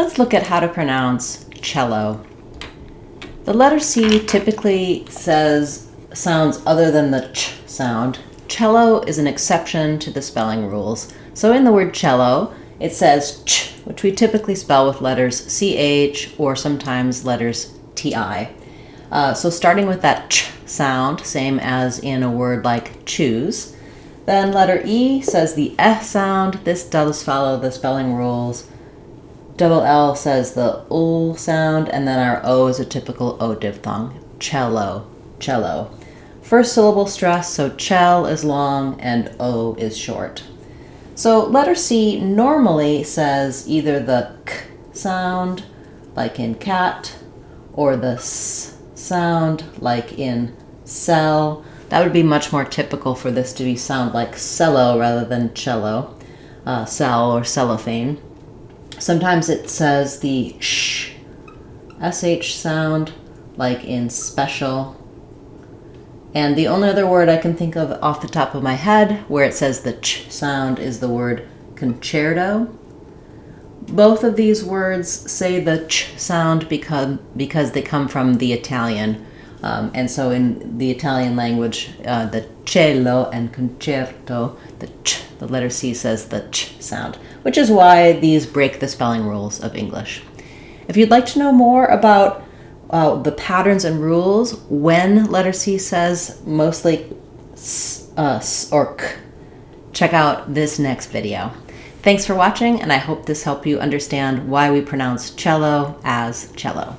Let's look at how to pronounce cello. The letter C typically sounds other than the ch sound. Cello is an exception to the spelling rules. So in the word cello, it says ch, which we typically spell with letters ch or sometimes letters ti. So starting with that ch sound, same as in a word like choose. Then letter E says the sound. This does follow the spelling rules. Double L says the ul sound, and then our O is a typical O diphthong. Cello, cello. First syllable stress, so chel is long and O is short. So letter C normally says either the k sound, like in cat, or the s sound, like in cell. That would be much more typical for this to sound like cello rather than cello, cell or cellophane. Sometimes it says the sh sound, like in special. And the only other word I can think of off the top of my head where it says the ch sound is the word concerto. Both of these words say the ch sound because they come from the Italian. And so in the Italian language, the CHEL-oh and concerto, the letter C says the ch sound, which is why these break the spelling rules of English. If you'd like to know more about the patterns and rules when letter C says mostly s or k, check out this next video. Thanks for watching, and I hope this helped you understand why we pronounce cello as cello.